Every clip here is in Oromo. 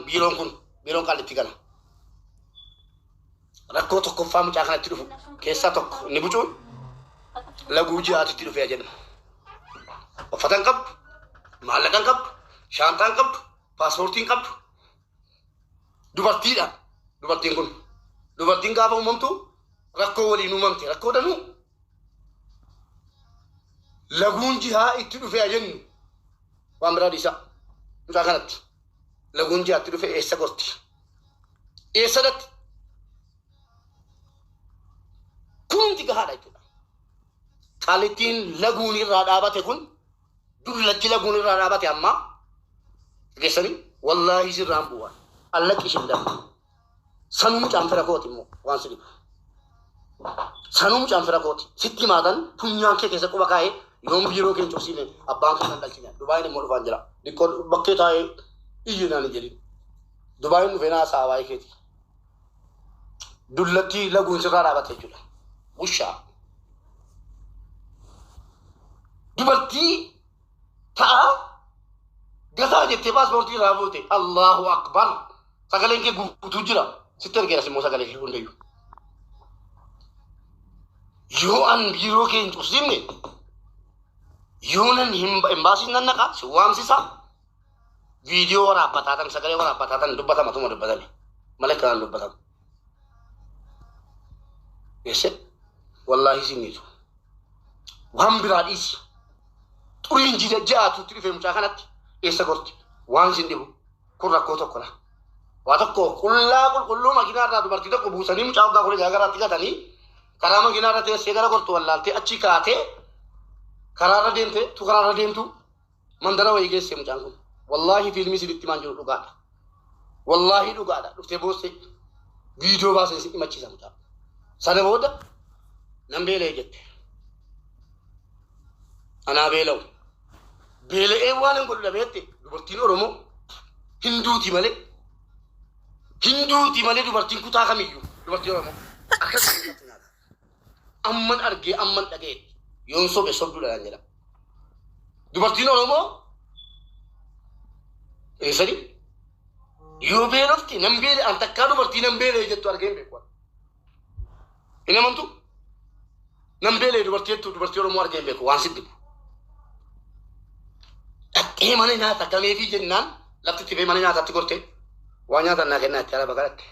biiroon qallitti kana. Rakkoo tokkoffaa mucaa kanatti dhufu keessaa tokko inni bucuun laguu ji'aatitti dhufee jedhama. Uffatan qabdu, maallaqan qabdu, shaantaan qabdu, paaspoortiin qabdu. Dubartiidha. Dubartiin kun dubartiin gaafa uumamtu rakkoo waliin uumamte rakkoo danuu laguun ji'aa itti dhufee jennu waan biraa dhiisaa mucaa kanatti laguun ji'aatti dhufee eessa gorti eessa datti kunti gahaadha jechuudha. Qaalittiin laguun irraa dhaabate kun dullatti laguun irraa dhaabate amma geessanii wallaahi sirraan bu'aa allaqi shindama sanuu mucaan fira kooti immoo waan si dhibu sanuu mucaan fira kooti sitti maatan funyaan kee keessa quba kaa'ee yoom biiroo keenya cobsiine abbaan kan dhalchine Dubaayin immoo dhufaan jira dhiqqoo bakkee taa'ee iyyinaan hin jedhin Dubaayin dhufee naa saawaa keeti dullatti laguun sirraa dhaabate jechuudha. Bushaa dubartii ta'a gataa jettee paaspoortii irraa fuute Allahu akbar sagaleen kee guutuu jira sitti ergeeras immoo sagalee kee hundayyuu yoo an biiroo kee hin cubsifne yoo nan hin baasin nan naqa si waamsisa viidiyoo waraabataatan sagalee waraabataatan dubbatamatuma dubbatame malee kanaan dubbatamu yeesse wallahi siniitu waan biraa dhiisi xuriin jida jaatutti dhufee mucaa kanatti eessa gorti waan sin dhibu kun rakkoo tokko dha. Waa tokko qulqulluu makiinaa irraa dubartii tokko buusanii mucaa waggaa kudha garaatti gatanii karaa makiinaa irra teessee gara gortu wallaaltee achi kaatee karaarra deemte tu karaarra deemtu mandara wayii geesse mucaan kun wallahi fiilmii siditti maan jiru dhugaadha. Wallahi dhugaadha dhuftee boosse viidiyoo baasee si himachiisa mucaa sana booda nan beelee jette anaa beela'u beela'ee waan hin godhu dhabeette dubartiin Oromoo hinduuti malee dubartiin kutaa kamiyyuu dubartiin Oromoo akkasuma amman argee amman dhagee yoon sobe sobduudhaan jedha dubartiin Oromoo eessani yoo beelofti nan beele an takkaa dubartii nan beelee jettu argeen beekwaa hin amantu nan beelee dubartii jettu dubartii Oromoo argeen beeku waan siddibu dhaqqee mana nyaata gameefii jennaan lafti itti mana nyaataatti gorte waan nyaatan naa kennaa itti ala baqalatte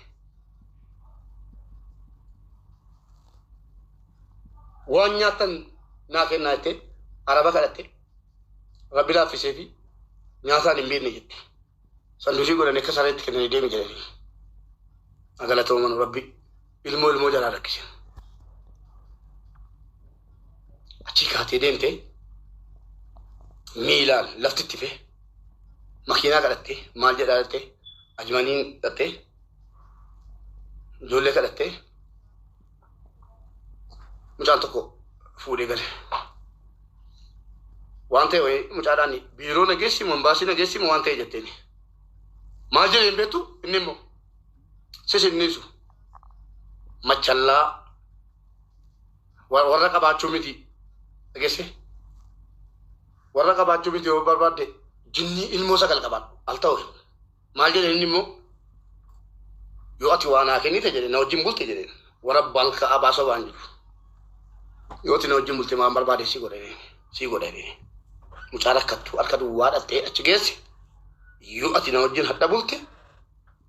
waan nyaatan naa kennaa itti ala baqalatte rabbi laaffisee fi nyaataan hin beekne jette sanduuqii godhanii akka isaaniitti kennanii deemi jedhanii agalatooman rabbi ilmoo jalaa rakkise achi kaatee deemte miilaan lafti itti fe makiinaa kadhattee maal jedhaa dhattee ajmaniin dhattee ijoollee kadhattee mucaan tokko fuudhee gale waan ta'e wayii mucaadhaan biiroo nageessimu ambaasii nageessimu waan ta'e jetteeni maal jedhee hin beektu inni immoo sisinniisu machallaa warra qabaachuu miti dhageesse warra qabaachuu miti yoo barbaadde jinni ilmoo sagal qabaadhu al ta'u maal jedhe inni immoo yoo ati waa naa kennite jedhe na wajjin bulte jedhe warra balka abaasa waan jiru yoo ati na wajjin bulte maan barbaade sii godhe mucaa rakkattu harka duwwaa dhattee achi geesse yoo ati na wajjin hadha bulte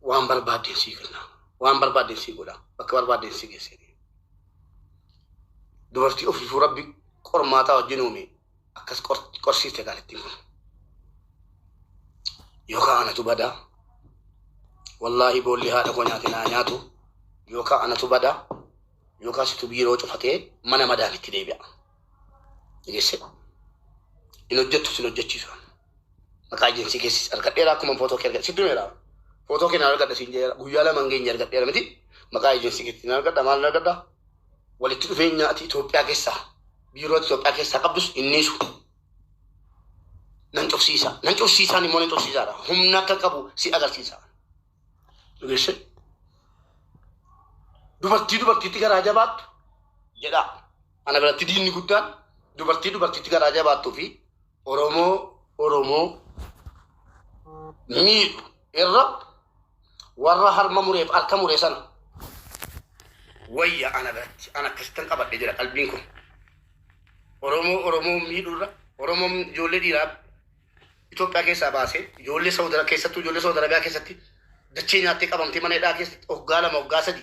waan barbaadde sii kenna waan barbaadde sii godha bakka barbaadde sii geesse dubartii ofiifuu rabbi qormaataa wajjin uume akkas qorsiiste gaalittiin kun yookaan anatu badaa wallaahi boolli haadha koo nyaate naa nyaatu yookaan anatu badaa yookaan situ biiroo cufatee mana madaanitti deebi'a dhageesse in hojjettu sin hojjechiisu maqaa ejensii keessis argadheera akkuma footoo kee argadhe sitti meera footoo kee na argadha siin jeera guyyaa lama hin geenye argadheera miti maqaa ejensii keessi na argadha maal na argadha walitti dhufeenya ati Itoophiyaa keessaa biiroo Itoophiyaa keessaa qabdus innisu nan cufsiisaan immoo nan cufsiisaadha humna akka qabu si agarsiisa dhageesse dubartiitti garaa jabaattu jedha ana biratti diinni guddaan dubartiitti garaa jabaattuu fi Oromoo miidhu irra warra harma mureef harka muree sana wayya ana biratti ana akkasittan qabadhe jira qalbiin kun Oromoo miidhurra Oromoo ijoollee dhiiraa Itoophiyaa keessaa baasee ijoollee Saawudara keessattuu ijoollee Saawudara keessatti dachee nyaattee qabamtee mana hidhaa keessatti waggaa 2 waggaa 3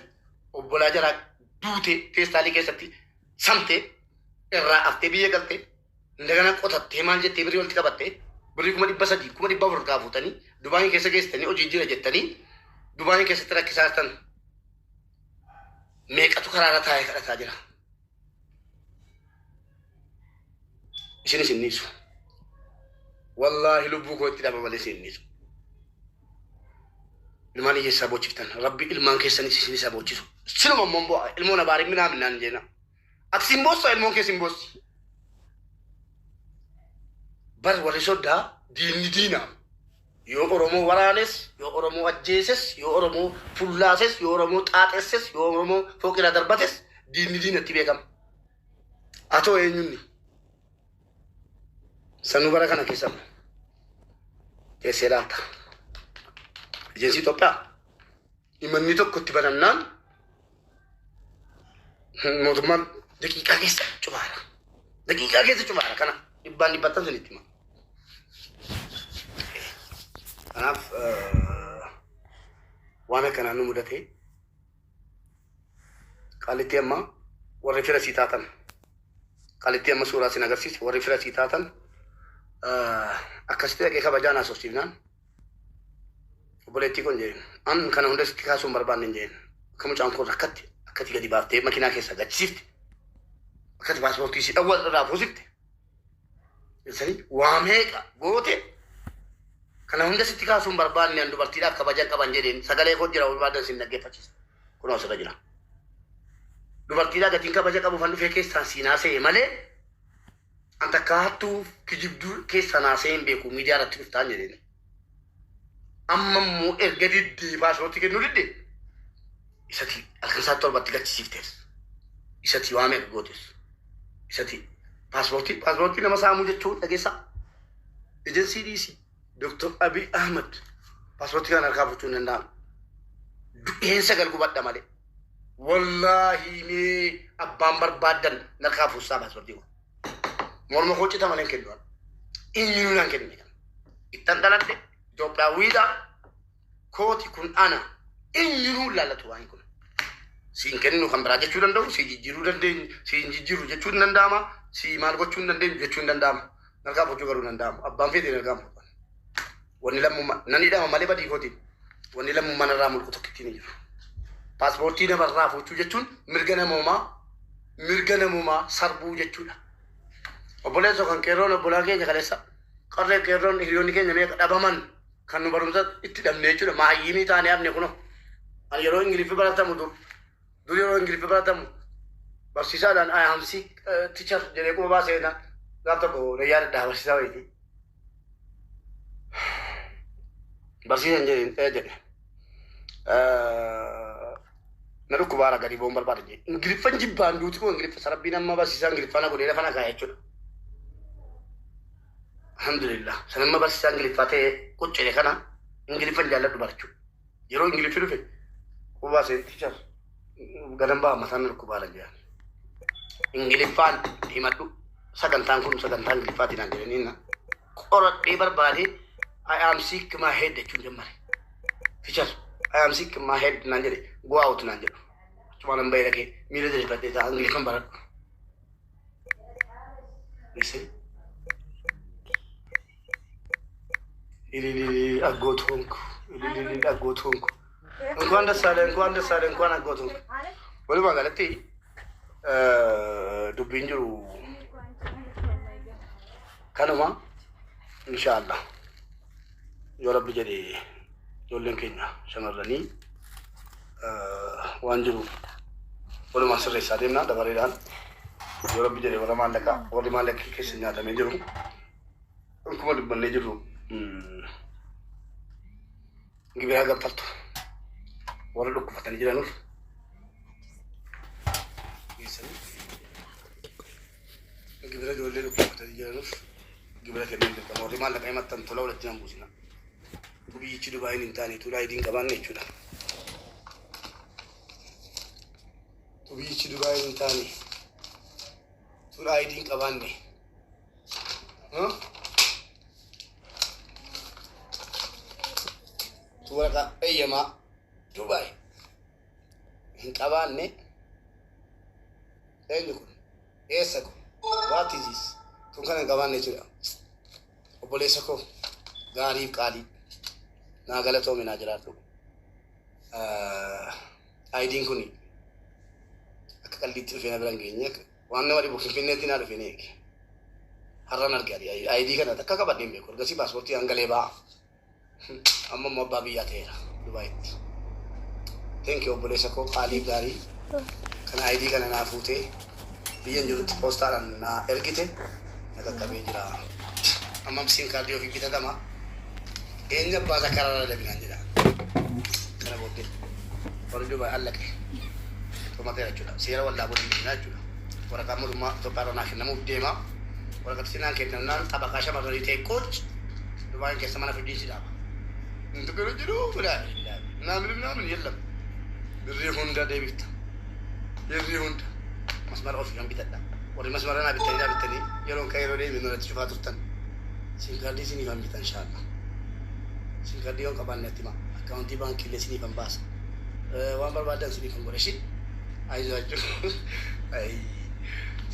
obbolaa jaraa duutee feestaalii keessatti samtee irraa haftee biyya galtee indagana qotattee maal jettee birrii walitti qabattee birrii 300 400 fuutanii Dubaayii keessa geessitanii hojii jira jettanii Dubaayii keessatti rakkisaa jirtan meeqatu karaarra taa'ee kadhataa jira. Isin niisu. Wallahi lubbuu koo itti dhaba malee isin niisu. Ilmaan iyyeessaa bochiftan. Rabbi ilmaan keessanis isin isa bochisu. Sinuma immoo bu'a. Ilmoon abaarii minaa minaan jeena. Ati sin boossa ilmoon kee sin boossi. Bar warri soddaa diinni diinaa. Yoo Oromoo waraanes, yoo Oromoo ajjeeses, yoo Oromoo fullaases, yoo Oromoo xaaxesses, yoo Oromoo fooqira darbates diinni diinatti beekama. Atoo eenyunni. Sanu bara kana keessa teessee laata. Ejensii Itoophiyaa imanni tokko itti banannaan mootummaan daqiiqaa keessa cufaara. Daqiiqaa keessa cufaara kana dhibbaan sunitti hima. Kanaaf waan akkanaan nu mudate qaalitti amma warri fira sii taatan qaalitti amma suuraa sin agarsiise warri fira sii taatan akkasitti dhaqee kabajaan haasofsiifnaan obboleettii kun jeen an kana hunda sitti kaasuun barbaanne jeen akka mucaan kun akkati gadi baaftee makiinaa keessa gachisiifte akkati paaspoortii si dhawwal irraa fuusifte isanii waa meeqa goote kana hunda sitti kaasuun barbaanne an dubartiidhaaf kabajan qaban jedheen sagalee koo jira barbaadan sin dhaggeeffachiisa kunoo sirra jira dubartiidhaa gatiin kabaja qabu fan dhufee keessaan siinaa se'e malee anta kaattuu kijibduu keessa naasee hin beeku miidiyaa irratti dhuftaan jedheen amma immoo erga diddee paaspoortii kennuu diddee isati halkansaa torbatti gachisiiftees isati waa meeqa gootes isati paaspoortii nama saamuu jechuun dhageessaa ejensii dhiisii Dr. Abiy Ahmed paaspoortii kana harkaa fudhachuu hin danda'amu. Du'eensa galgubadha malee. Wallaahi mee abbaan barbaadan harkaa fuusaa paaspoortii kun. Morma koo cita malee hin kennu. Eenyuun naan kenne. Ittan dhaladhe Itoophiyaawwiidha. Kooti kun ana. Eenyuun laallatu waan kun. Siin kennu kan biraa jechuu danda'u, siin jijjiiruu dandeenyu, siin jijjiiruu jechuu hin danda'ama, siin maal gochuu hin dandeenyu jechuu hin danda'ama. Harkaa fudhachuu garuu hin danda'amu. Abbaan fedhe harkaa fudhatu. Wanni lammummaa nani dhama malee badii kootiin wanni lammummaa narraa mul'atu tokkitti ni jiru. Paaspoortii namarraa fudhachuu jechuun mirga namummaa sarbuu jechuudha. Obboleessa kan qeerroon obbolaa keenya kaleessa qarree qeerroon hiriyoonni keenya meeqa dhabaman kan nu barumsa itti dhabne jechuudha. Maayyimii taanee hafne kunoo. Ani yeroo Ingiliffii baratamu dur yeroo Ingiliffii baratamu barsiisaadhaan ayyaamsi tichar jedhee kuma baasee gaaf tokko rayyaa dadhaa barsiisaa wayitii. Barsiisan jedhe na dhukkubaara gadi boon barbaada jedhe Ingiliffan jibbaan duuti koo Ingiliffa sarabbiin amma barsiisaa Ingiliffana godhee lafa nagaa jechuudha. Alhamdulillah sanamma barsiisaa Ingiliffaa ta'ee qoccee kana Ingiliffan jaalladhu barachuu yeroo Ingiliffi dhufe kubaa seentichar gadan baa mataan na dhukkubaara jedhan Ingiliffaan himadhu sagantaan kun sagantaa Ingiliffaatiin aan jedhaniinna qoradhee barbaadee I am sick my head chundemare. Teacher, I am sick my head nanjere. Go out nanjero. Cuma nambai lagi. Mila jadi pada itu Anglikan barat. Listen. Ini agotongku. Ini agotongku. Engkau anda agotongku. Boleh bangga nanti. Dubinjuru. Kanama. Insyaallah. Yoo rabbi jedhee ijoolleen keenya shamarranii waan jiru walumaa sirreessaa deemnaa dabareedhaan yoo rabbi jedhee warra maallaqaa keessa nyaatamee jiru akkuma dubbannee jirru gibiraa gabbatu warra dhukkufatanii jiranuuf gibira ijoollee dhukkufatanii jiranuuf gibira kennuu dirqama warri maallaqaa himattan tola walitti nan buusina. Biyyichi Dubaayii hin taane tuulaa idiin qabaanne jechuudha. Tu biichi Dubaay hin taane. Tun ayidiin qabaanne. Tu waraqaa eeyyamaa Dubaay hin qabaanne. Eenyu kun? Eessa kun? What is this? Tun kana hin qabaanne jechuudha. Obboleessa koo gaariif qaalii naa galatoome naa jiraadhu. Ayidiin kun akka qalbiitti dhufee na biraan geenye waan nama dhibu Finfinneetti naa dhufee eege. Har'aan argaa ayidii kana takka qabadheen beeku. Ergasii paaspoortii hangalee ba'a. Amma immoo abbaa biyyaa ta'eera Dubaayitti. Thank you obboleessa koo qaaliif gaarii. Kana ayidii kana naa fuutee biyyan jirutti poostaadhaan naa ergite na qaqqabee jira. Amma siim kaardii ofii bitatama. Eenyu abbaa isaa karaarra dabinaan jedha. Kana booddee warri Dubaay allaqe. Tomateera jechuudha. Seera wallaa boodin deemaa jechuudha. Waraqaa mootummaa Itoophiyaa irraa naa kennamuuf deema. Waraqaa sinaan kennamnaan xabaqaa shamarranii ta'e qooch Dubaayin keessa mana fiddiisi dhaaba. Intu gara jiru fudhaa. Naamin yeellam. Birrii hunda deebifta. Birrii hunda. Masmara ofii kan bitadha. Warri masmara naa bitanii yeroon ka'ee yeroo deebiin irratti cufaa turtan. Siim kaardii sinii kan bitan shaalla. Siim kaardii yoon qabaanne itti maa. Akkaawuntii baankiillee sinii kan baasa. Waan barbaadan sinii kan godhe shi. Ayizaa jechuudha.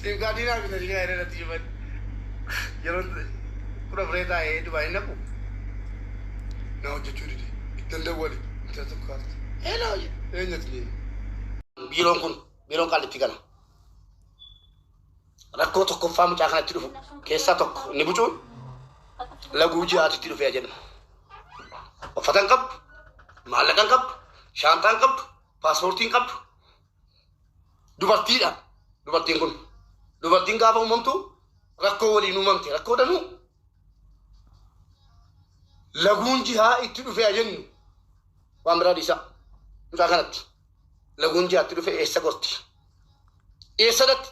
Siim kaardii naa bitanii kan irratti cufan. Yeroon kura firee taa'ee Dubaayin naqu. Na hojjechuu dide. Ittan dawwale. Ittan tokko kaarti. Heloo eenyatti deemu. Biiroon kun biiroon qaalitti gala. Rakkoo tokkoffaa mucaa kanatti dhufu keessaa tokko inni bucuun laguu ji'aatitti dhufee jenna. Uffata hin qabdu, maallaqa hin qabdu, shaantaa hin qabdu, paaspoortii hin qabdu. Dubartiidha. Dubartiin kun dubartiin gaafa uumamtu rakkoo waliin uumamte rakkoo danuu laguun jihaa itti dhufee jennu waan biraa dhiisaa mucaa kanatti laguun jihaa itti dhufee eessa gorti eessadatti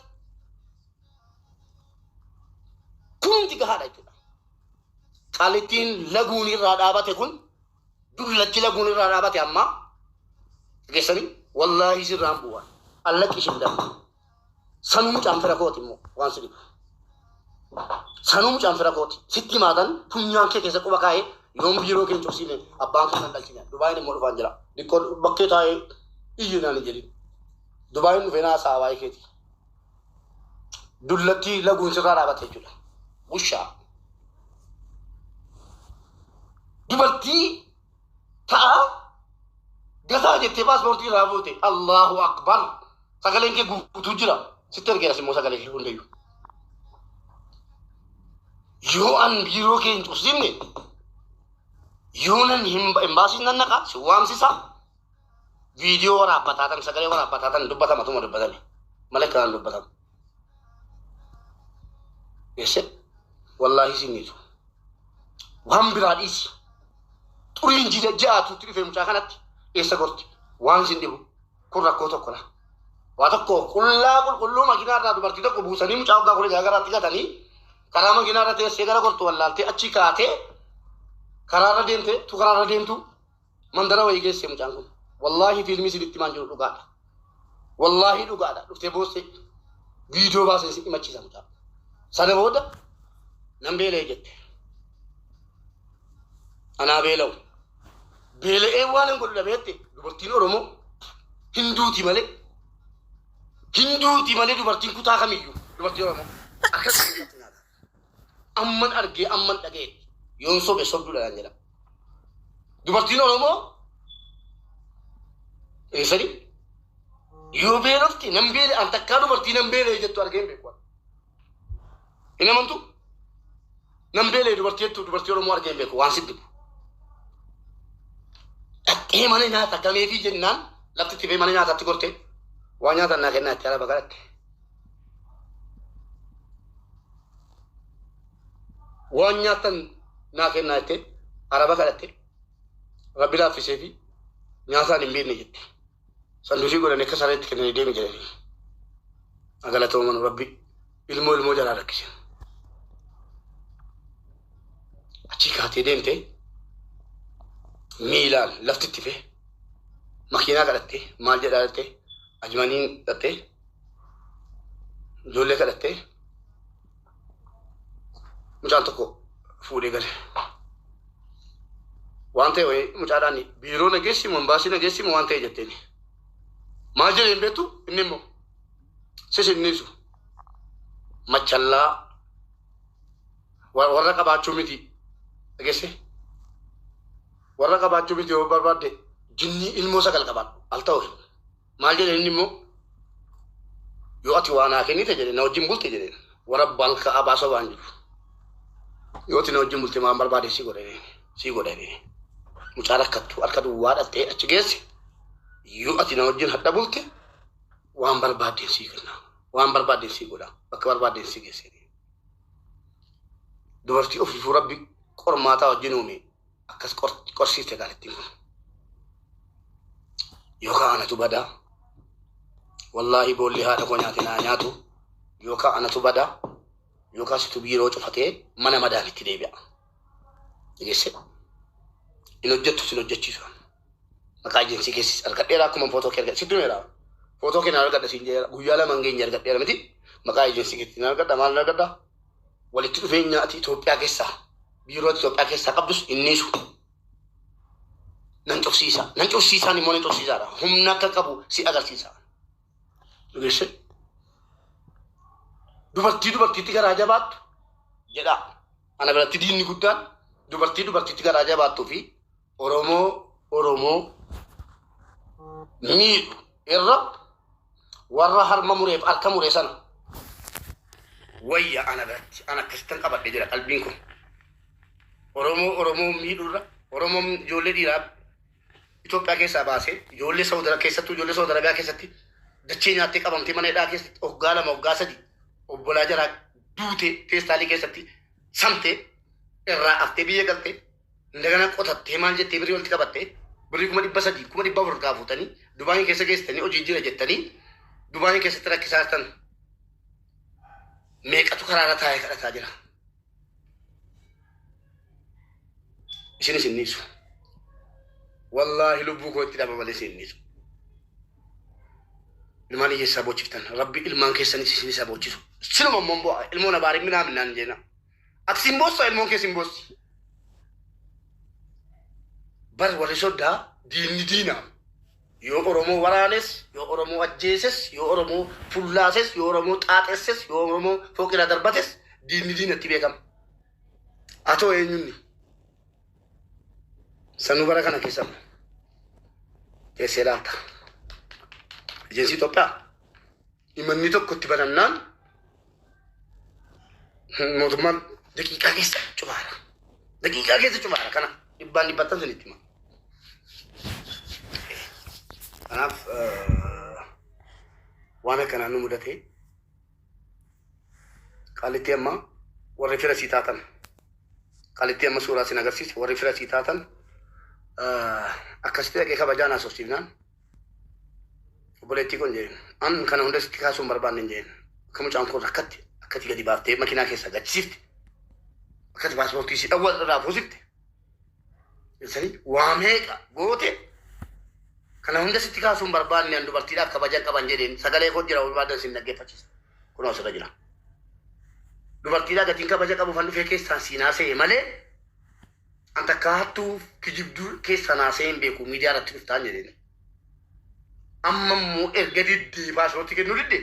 kunuunti gahaadha jechuudha. Qaalittiin laguun irraa dhaabate kun dullatti laguun irraa dhaabate amma geessanii wallaahi sirraan bu'aa allaqi ishin dhabde sanuu mucaan fira kooti immoo waan si dhibu. Sanuu mucaan fira kooti sitti himaatan funyaan kee keessa quba kaa'ee yoom biiroo keenya cobsiine abbaan kun nan dhalchine Dubaayin immoo dhufaan jira dhiqqoo bakkee taa'ee iyyinaan hin jedhin Dubaayin dhufee naa saawaa keeti dullatti laguun sirraa dhaabate jechuudha. Bushaa dubartii ta'a gataa jettee paaspoortii irraa fuute Allahu akbar sagaleen kee guutuu jira sitti ergeeras immoo sagalee kee hundayyuu. Yoo an biiroo keenya cobsiifne yoonan embaasiin nan naqa si waamsisa viidiyoo waraabataatan sagalee waraabataatan dubbatamatuma dubbatame malee kanaan dubbatamu. Eesse wallaahi isiniitu waan biraa dhiisi xuriin ja'aatutti dhufee mucaa kanatti eessa gorti waan isin dhibu kun rakkoo tokkodha. Waa tokko qulqulluu makiinaa irraa dubartii tokko buusanii mucaa waggaa kudha gaagaraatti gatanii karaa makiinaa irra teessee gara gortu wallaaltee achi kaatee karaarra deemte tu karaarra deemtu mandara wayii geesse mucaan kun. Wallaahi fiilmii sinitti maan jiru dhugaadha. Wallaahi dhugaadha. Dhuftee boosse viidiyoo baasee si himachiisa mucaa. Sana booda nan beela'e jette. Anaa beela'u. Beela'ee waan hin godhu dhabeette dubartiin Oromoo Hinduuti malee. Hinduuti malee dubartiin kutaa kamiyyuu dubartiin Oromoo akkasuma nyaata. Amman argee amman dhaga'e yoon sobe sobduudhaan jedha. Dubartiin Oromoo eessani yoo beelofti nan beele an takkaa dubartii nan beele jettu argeen beeku. Hin amantu nan beele dubartii jettu dubartii Oromoo argeen beeku waan sitti. Dhaqee mana nyaata gameefii jennaan lafti itti mana nyaataatti gortee waan nyaatan naa kennaa itti ala baqalatte. Waan nyaatan naa kennaa itti araba kadhatte rabbi laaffisee fi nyaataan hin beekne jette. Sanduuqii godhanii akka sareetti kennanii deemi jedhanii. Agalatooman rabbi ilmoo jalaa rakkise. Achi kaatee deemte miilaan lafti itti fee makiinaa kadhatte maal jedhaa jettee ajmaniin dhattee ijoollee kadhattee mucaan tokko fuudhee gale. Waan ta'e mucaadhaan biiroo nageessimu ambaasii nageessimu waan ta'e jetteen maal jedheen beektu inni immoo sisinniisu machallaa warra qabaachuu miti dhageesse warra qabaachuu miti yoo barbaadde jinni ilmoo sagal qabaadhu al ta'u maal jedheen inni immoo yoo ati waan haa kennite jedheen na wajjin bulte jedheen warra balka abaasa waan jiru yoo ati na wajjin bulte maan barbaade sii godhee mucaa rakkattu harka duwwaa dhattee achi geesse yoo ati na wajjin hadha bulte waan barbaadeen sii kenna waan barbaadeen sii godha bakka barbaadeen sii geesse dubartii ofiifuu rabbi qormaataa wajjin uume akkas qorsiiste gaalittiin kun yookaan anatu badaa wallaahi boolli haadha koo nyaate naa nyaatu yookaan anatu badaa yookaan situ biiroo cufatee mana madaanitti deebi'a dhageesse in hojjettu sin hojjechiisu maqaa ejensii keessis argadheera akkuma footoo kee argadhe sitti meera footoo kee na argadha siin jeera guyyaa lama hin geenye argadheera miti maqaa ejensii keessi na argadha maal na argadha walitti dhufeenya ati Itoophiyaa keessaa biiroo Itoophiyaa keessaa qabdus innisu nan cufsiisaan immoo nan cufsiisaadha humna akka qabu si agarsiisa dhageesse dubartiitti garaa jabaattu jedha ana biratti diinni guddaan dubartiitti garaa jabaattuu fi Oromoo miidhu irra warra harma mureef harka muree sana wayya ana biratti ana akkasittan qabadhe jira qalbiin kun Oromoo miidhurra Oromoon ijoollee dhiiraa Itoophiyaa keessaa baasee ijoollee Saawud Arabiyaa keessatti dachee nyaattee qabamtee mana hidhaa keessatti waggaa 2 waggaa 3 obbolaa jaraa duutee feestaalii keessatti samtee irraa haftee biyya galtee indagana qotattee maal jettee birii walitti qabattee birii 300 400 gaafutanii Dubaayii keessa geessitanii hojii jira jettanii Dubaayii keessatti rakkisaa jirtan meeqatu karaarra taa'ee kadhataa jira isinis innisu wallaahi lubbuu koo itti dhaba malee isinnisu ilmaan hiyyeessaa bochiftan rabbi ilmaan keessanis isinis bochisu sinuma immoo bu'a ilmoon abaarii minaan jeena ati sin boossa ilmoon kee sin boossi bar warri soddaa diinni diinaa yoo Oromoo waraanes yoo Oromoo ajjeeses yoo Oromoo fullaases yoo Oromoo xaaxesses yoo Oromoo fooqira darbates diinni diinatti beekama atoo eenyunni sanuu bara kana keessatti teessee laata ejensii Itoophiyaa imanni tokko itti banannaan mootummaan daqiiqaa keessa cufaara kana dhibbaan sanitti hima kanaaf waan akkanaa nu mudate qaalitti amma warri fira sii taatan qaalitti amma suuraa sin agarsiise warri fira sii taatan akkasitti dhaqee kabajaan haasofsiifnaan obboleettii kun jeen an kana hunda sitti kaasuun barbaanne jeen akka mucaan kun akkati gadi baaftee makiinaa keessa gachisiifte akkati paaspoortii si dhawwa irraa fuusifte isanii waa meeqa goote kana hunda sitti kaasuun barbaanne an dubartiidhaaf kabaja qaban jedheen sagalee koo jira barbaadan sin dhaggeeffachiisa kunoo asirra jira dubartiidhaa gatiin kabaja qabu fan dhufee keessaan siinaa se'e malee anta kaattuu kijibduu keessa naasee hin beeku miidiyaa irratti dhuftaan jedheen amma immoo erga diddee paaspoortii kennuu didde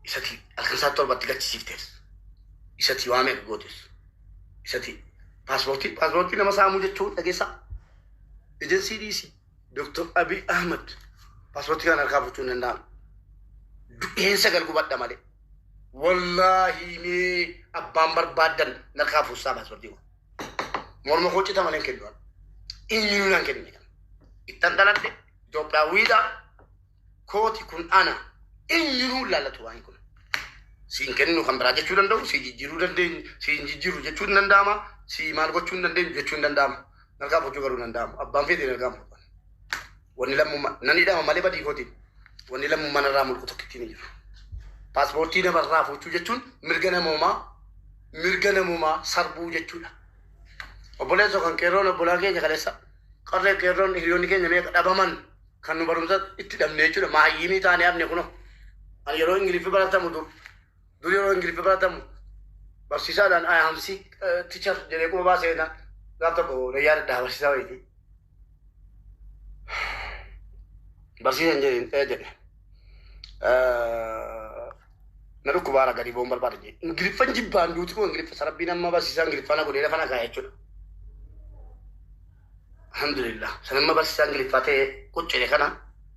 isati halkansaa torbatti gachisiiftees isati waa meeqa gootes isati paaspoortii nama saamuu jechuun dhageessaa ejensii dhiisi Dr. Abiy Ahmed paaspoortii kana harkaa fudhachuu hin danda'amu du'eensa galgubadha malee wallaahi mee abbaan barbaadan harkaa fuusaa paaspoortii kun morma koo cita malee kennuudhaan eenyuun naan kenne kana ittan dhaladhe Itoophiyaawwiidha kooti kun ana eenyuun laallatu waan kun siin kennu kan biraa jechuu danda'u si jijjiiruu dandeenyu si jijjiiruu jechuu hin danda'ama si maal gochuu hin dandeenyu jechuu hin danda'ama harkaa fudhachuu garuu hin danda'amu abbaan fedhe harkaa fudhatan wanni lammummaa nan hidhama malee badii kootiin wanni lammummaa narraa mulqu tokkittiin hin jiru paaspoortii namarraa fudhachuu jechuun mirga namummaa sarbuu jechuudha obboleessa kan qeerroon obbolaa keenya kaleessa qarree qeerroon hiriyoonni keenya meeqa dhabaman kan nu barumsa itti dhabne jechuudha. Maayyimii taanee hafne kuno. Ani yeroo Ingiliffii baratamu dur yeroo Ingiliffii baratamu barsiisaadhaan ayamsi teacher jedhee quba baasee gaaf tokko yaadadha barsiisaa wayitii. Barsiisan jedhe na dhukkubaara gadi boon barbaada jedhe. Ingiliffan jibbaan duuti kun Ingiliffa sarabbiin amma barsiisaa Ingiliffana godhee lafa nagaa jechuudha. Alhamdulillah. Sanamma barsiisaa Ingiliffaa ta'ee quccee kana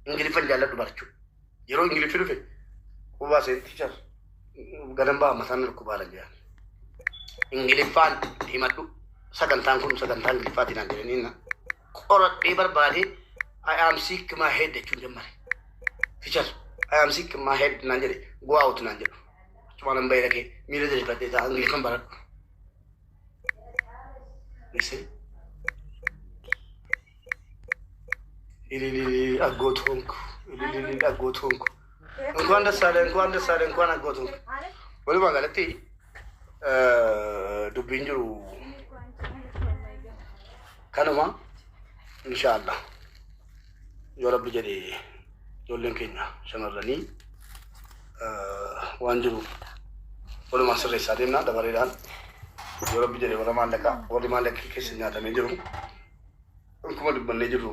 Ingiliffan jaalladhu barachuu. Yeroo Ingiliffi dhufe quba baasee teacher gadan ba'a mataan dhukkubaara jedhan. Ingiliffaan himadhu sagantaan kun sagantaan Ingiliffaatiin aan jedhaniin qoradhee barbaadee I am sick my head jechuun jammare. Teacher I am sick my head naan jedhe go out naan jedhu. Cuma nan bayra ke miila jalqabdee ta'a Ingiliffan baradhu. Listen. Ilili agotonku. Ilili agotonku. Enquanto sale agotonku. Walumaa galatti dubbiin jiru kanuma inshallah yoo rabbi jedhee ijoolleen keenya shamarranii waan jiru walumaa sirreessaa deemna dabareedhaan yoo rabbi jedhee warra maallaqa keessa nyaatamee jiru akkuma dubbannee jirru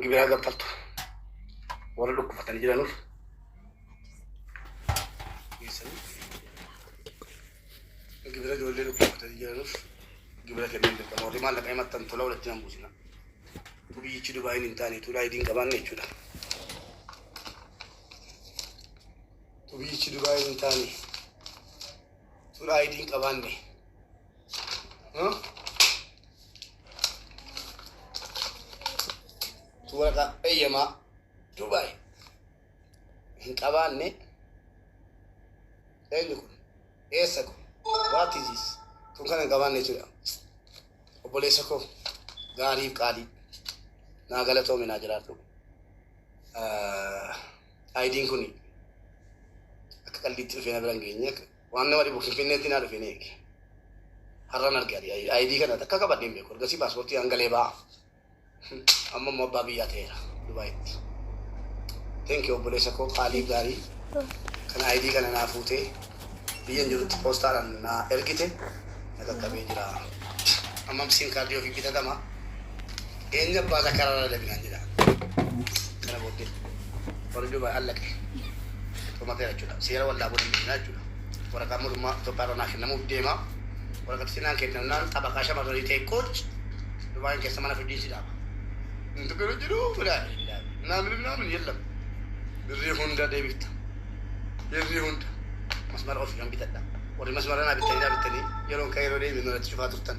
gibiraa gabbaaltu warra dhukkufatanii jiranuuf gibira ijoollee dhukkufatanii jiranuuf gibira kenneen dirqama warri maallaqa himattan tola walitti nan buusina. Tu biyyichi Dubaayin hin taane tu laayidiin qabaanne jechuudha. Tu biyyichi Dubaayin hin taane tu laayidiin qabaanne. Tu waraqaa eeyyamaa Dubaay hin qabaanne eenyu kun eessa kun what is this kun kana hin qabaanne jechuudha. Obboleessa koo gaariif qaalii naa galatoome naa jiraadhu. Ayidiin kun akka qalbiitti dhufee na bira hin geenye waan nama dhibu Finfinneetti naa dhufee na eege. Har'aan arge ayidii kana akka qabadheen beeku ergasii paaspoortii hangalee ba'a. Amma immoo abbaa biyyaa ta'eera Dubaayitti. Thank you obboleessa koo qaaliif gaarii kana ayidii kana naa fuutee biyyan jirutti poostaadhaan naa ergite na qaqqabee jira. Amma siim kaardii ofii bitatama. Eenyu abbaa isaa karaa dabinaan jedha. Kana booddee warri Dubaay allaqe xumateera jechuudha. Seera wallaa godhan deemaa jechuudha. Waraqaa mootummaa Itoophiyaa irraa naa kennamuuf deema. Waraqaa sinaan kennamnaan xabaqaa shamarranii ta'e qooch Dubaayin keessa mana fiddiinsi dhaaba. Inni tokko yeroo jiru fudhaa naamin yeellam. Birrii hunda deebifta. Birrii hunda masmara ofii kan bitadha. Warri masmara naa bitanii yeroo kan yeroo deebiin irratti cufaa turtan.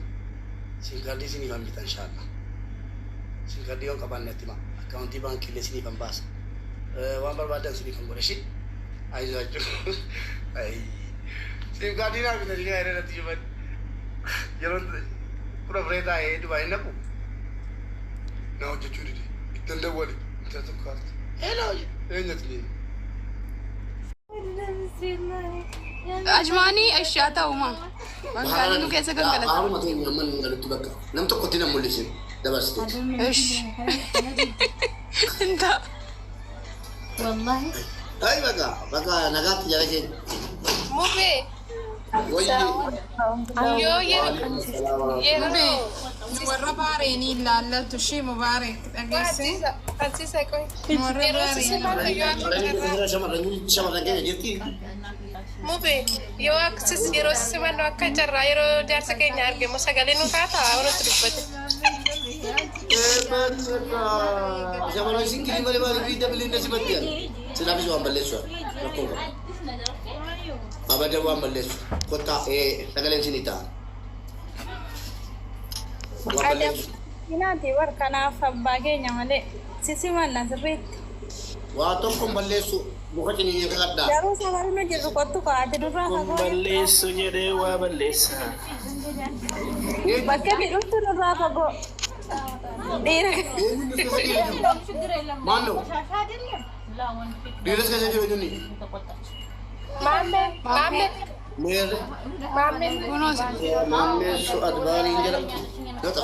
Siim kaardii sinii kan bitan inshallah. Siim kaardii yoo qabaanne itti maa akkaawuntii baankiillee sinii kan baasa. Waan barbaadan sinii kan godhe shi. Ayizaa jechuun. Siim kaardii naa bitanii kan irratti cufan. Yeroo kura firee taa'ee Dubaayin naqu. Na hojjechuu dide. Ittan dawwale. Inta tokko kaarti. Hello. Eenyatti ni. Ajmaanii ashaa ta'uma. Magaalaa nu keessa kan galata. Haaruma ta'e namni hin galatti bakka. Nam tokkotti nam mul'isin dabarsite. Ish. Inta. Wallahi. Ay bakka nagaatti jala keenya. Mubee. Yoo Yeroo. warra baareenii ilaallatu shii mubaarak dhageesse. Ansiisa qoy. Shamarran keenya jirti. Mubee yoo aksis yeroo simannu akka jarraa yeroo jaarsa keenya argamu sagalee nu kaata warratti dubbate. Shamarran isin kilii malee maaliif hidda biliinda simatti yaala. Silaafis waan balleessu rakkoo qaba. Abada waan balleessu kottaa sagaleen isinii ta'a. Waan balleessu. Inaati war kanaaf abbaa keenya malee sisi manna sirriitti. Waa tokko balleessu muka ciniinyaa kakadhaa. Garuu sababii nu jirru kottu kaa'ate durraa fagoo. Balleessu jedhee waa balleessa. Bakka bidhuftu durraa fagoo. Dhiira. Maaloo? Dhiiras keessa jiru jenni. Maamee. Meerre. Maamee. Maamee su adbaariin jedhamti. Gata.